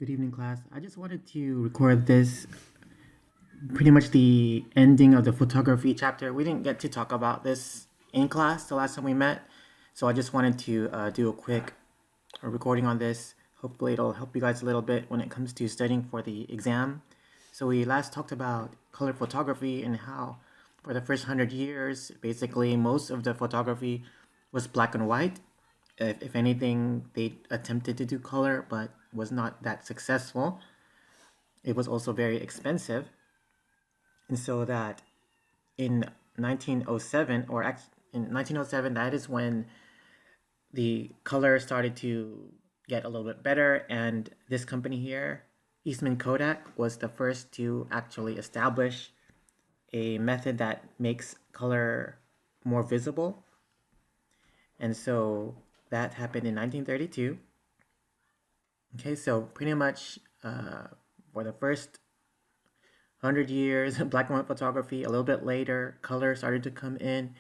Good evening, class. I just wanted to record this pretty much the ending of the photography chapter. We didn't get to talk about this in class the last time we met, so I just wanted to do a quick recording on this. Hopefully it'll help you guys a little bit when it comes to studying for the exam. So we last talked about color photography and how for the first 100 years, basically most of the photography was black and white. If anything, they attempted to do color, but was not that successful. It was also very expensive. And so that in 1907, in 1907, that is when the color started to get a little bit better. And this company here, Eastman Kodak, was the first to actually establish a method that makes color more visible. And so that happened in 1932. Okay, so pretty much for the first 100 years, black and white photography. A little bit later, color started to come in.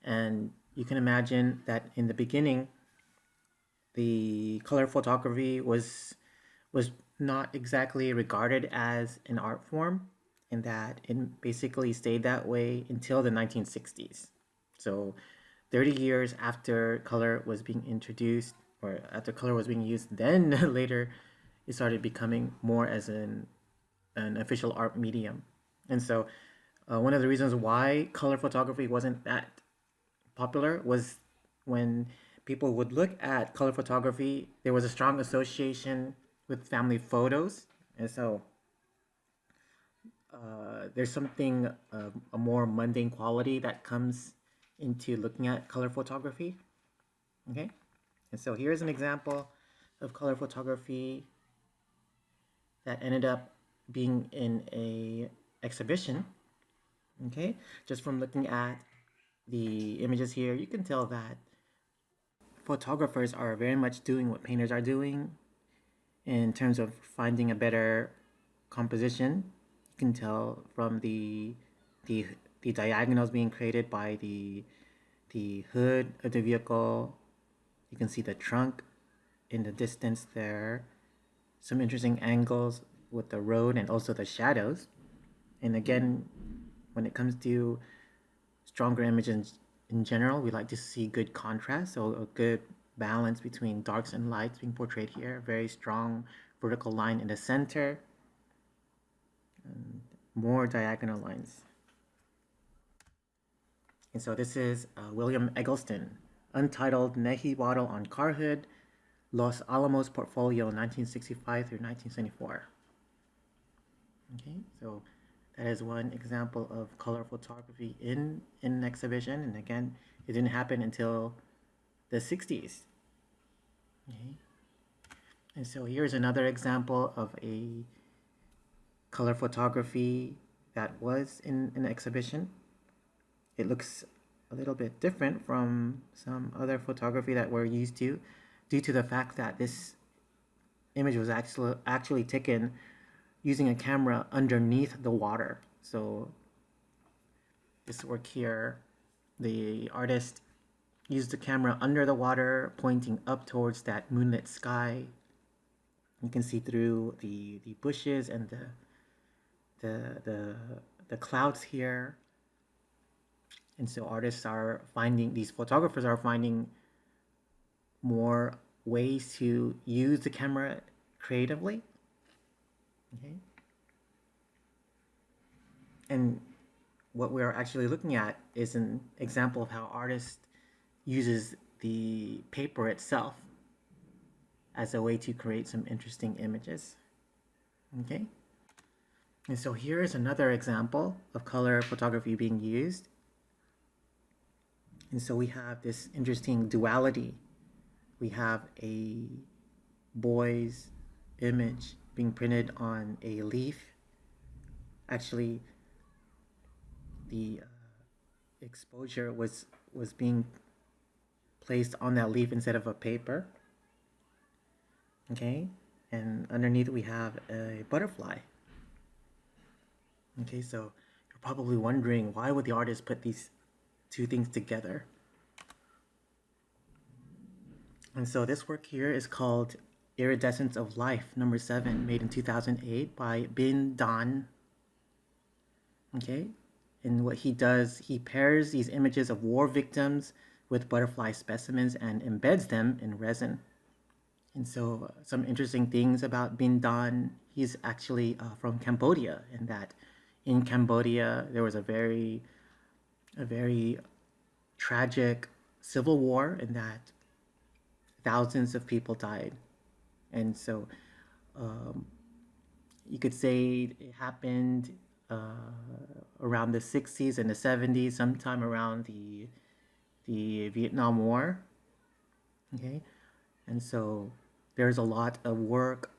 And you can imagine that in the beginning, the color photography was not exactly regarded as an art form, and that it basically stayed that way until the 1960s. So 30 years after color was being introduced, or after color was being used, then later it started becoming more as an official art medium. And so one of the reasons why color photography wasn't that popular was when people would look at color photography, there was a strong association with family photos. And so there's something, a more mundane quality that comes into looking at color photography. Okay. And so here's an example of color photography that ended up being in a exhibition. Okay, just from looking at the images here, you can tell that photographers are very much doing what painters are doing in terms of finding a better composition. You can tell from the, the diagonals being created by the hood of the vehicle. You can see the trunk in the distance there. Some interesting angles with the road and also the shadows. And again, when it comes to stronger images in general, we like to see good contrast, so a good balance between darks and lights being portrayed here. Very strong vertical line in the center, and more diagonal lines. And so this is William Eggleston, Untitled Nehi Bottle on Car Hood, Los Alamos Portfolio 1965 through 1974. Okay, so that is one example of color photography in an exhibition. And again, it didn't happen until the 60s. Okay. And so here's another example of a color photography that was in an exhibition. It looks a little bit different from some other photography that we're used to, due to the fact that this image was actually taken using a camera underneath the water. So this work here, the artist used the camera under the water, pointing up towards that moonlit sky. You can see through the bushes and the clouds here. And so these photographers are finding more ways to use the camera creatively. Okay. And what we're actually looking at is an example of how artist uses the paper itself as a way to create some interesting images. Okay. And so here is another example of color photography being used. And so we have this interesting duality. We have a boy's image being printed on a leaf. Actually, the exposure was being placed on that leaf instead of a paper. Okay, and underneath we have a butterfly. Okay, so you're probably wondering, why would the artist put these two things together? And so this work here is called Iridescence of Life, number 7, made in 2008 by Bin Dan. Okay, and what he does, he pairs these images of war victims with butterfly specimens and embeds them in resin. And so, some interesting things about Bin Dan, he's actually from Cambodia, and that in Cambodia there was a very tragic civil war, and that thousands of people died. And so, you could say it happened around the 60s and the 70s, sometime around the Vietnam War. Okay, and so there's a lot of work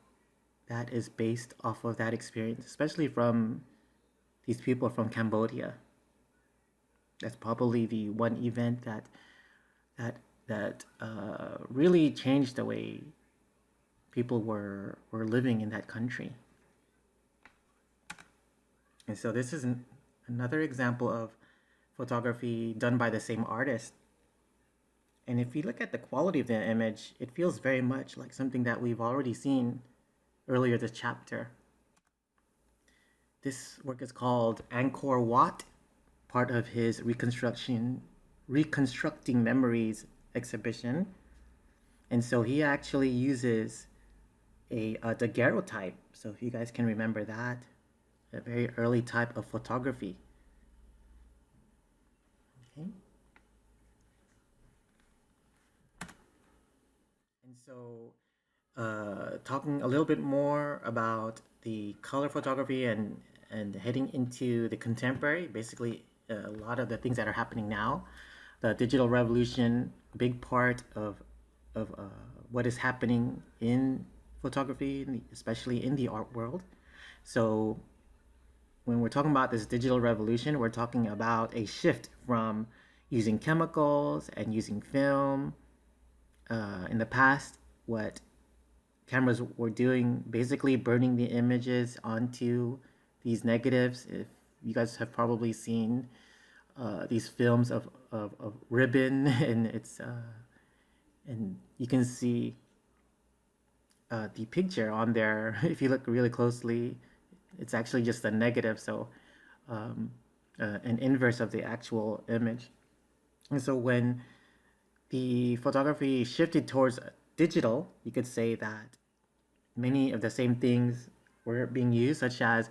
that is based off of that experience, especially from these people from Cambodia. That's probably the one event that really changed the way people were living in that country. And so this is another example of photography done by the same artist. And if you look at the quality of the image, it feels very much like something that we've already seen earlier this chapter. This work is called Angkor Wat, part of his Reconstructing Memories exhibition. And so he actually uses a daguerreotype. So if you guys can remember that, a very early type of photography. Okay. And so talking a little bit more about the color photography and heading into the contemporary, basically a lot of the things that are happening now, the digital revolution, a big part of what is happening in photography, especially in the art world. So when we're talking about this digital revolution, we're talking about a shift from using chemicals and using film. In the past, what cameras were doing, basically burning the images onto these negatives. If you guys have probably seen these films of ribbon, and and you can see the picture on there. If you look really closely, it's actually just a negative, so an inverse of the actual image. And so when the photography shifted towards digital, you could say that many of the same things were being used, such as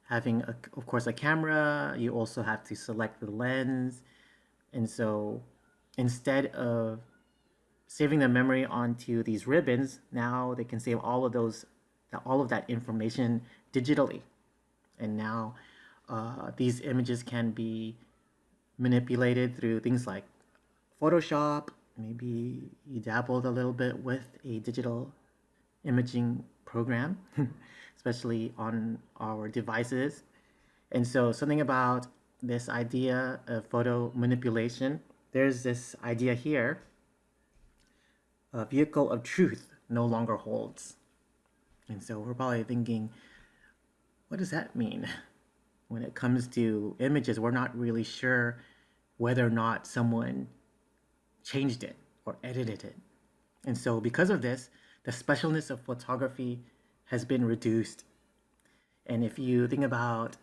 having, of course, a camera. You also have to select the lens. And so instead of saving the memory onto these ribbons, now they can save all of that information digitally. And now these images can be manipulated through things like Photoshop. Maybe you dabbled a little bit with a digital imaging program, especially on our devices. And so, something about this idea of photo manipulation, there's this idea here: a vehicle of truth no longer holds. And so, we're probably thinking, what does that mean? When it comes to images, we're not really sure whether or not someone changed it or edited it. And so, because of this, the specialness of photography has been reduced. And if you think about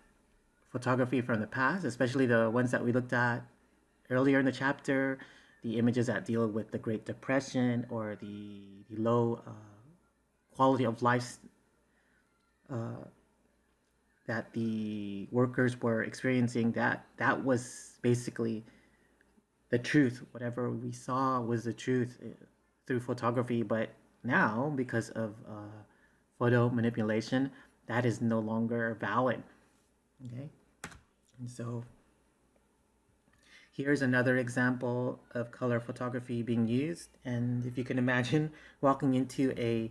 photography from the past, especially the ones that we looked at earlier in the chapter, the images that deal with the Great Depression or the low quality of life that the workers were experiencing, that was basically the truth. Whatever we saw was the truth through photography. But now, because of photo manipulation, that is no longer valid. Okay, and so here's another example of color photography being used. And if you can imagine walking into a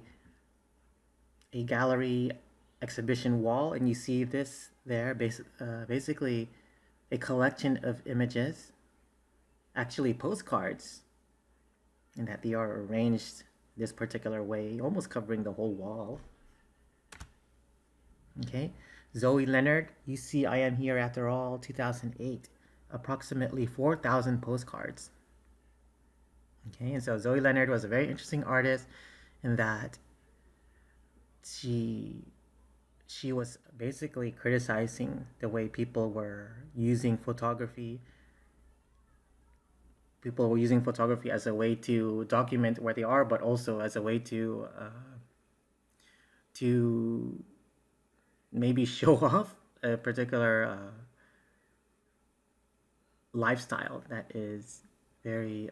gallery exhibition wall and you see this there, basically a collection of images, actually postcards, and that they are arranged this particular way, almost covering the whole wall. Okay, Zoe Leonard, You See I Am Here After All, 2008, approximately 4,000 postcards. Okay, and so Zoe Leonard was a very interesting artist in that she was basically criticizing the way people were using photography. People were using photography as a way to document where they are, but also as a way to maybe show off a particular lifestyle that is very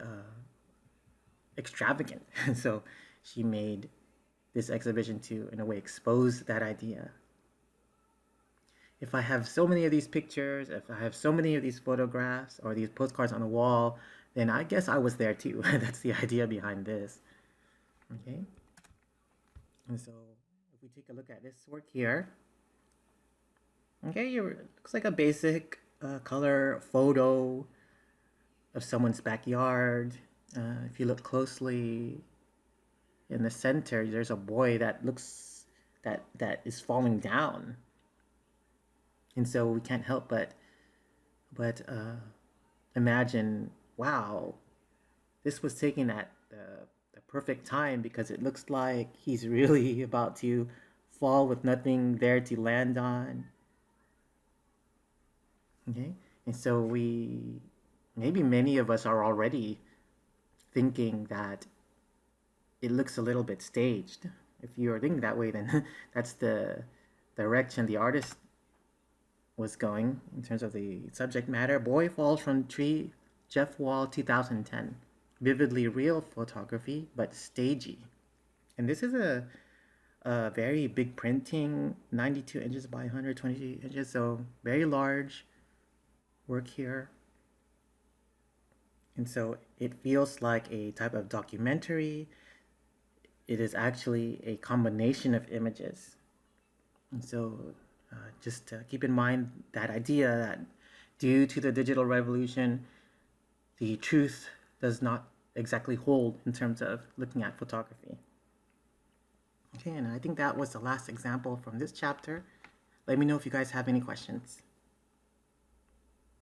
extravagant. So she made this exhibition to, in a way, expose that idea. If I have so many of these pictures, if I have so many of these photographs or these postcards on the wall, then I guess I was there too. That's the idea behind this. Okay. And so if we take a look at this work here, okay, it looks like a basic color photo of someone's backyard. If you look closely in the center, there's a boy that looks that is falling down, and so we can't help but imagine, wow, this was taken at the perfect time because it looks like he's really about to fall with nothing there to land on. Okay, and so maybe many of us are already thinking that it looks a little bit staged. If you're thinking that way, then that's the direction the artist was going in terms of the subject matter. Boy falls from tree, Jeff Wall, 2010. Vividly real photography, but stagey. And this is a very big printing, 92 inches by 120 inches, so very large work here. And so it feels like a type of documentary. It is actually a combination of images. And so just keep in mind that idea that due to the digital revolution, the truth does not exactly hold in terms of looking at photography. Okay, and I think that was the last example from this chapter. Let me know if you guys have any questions.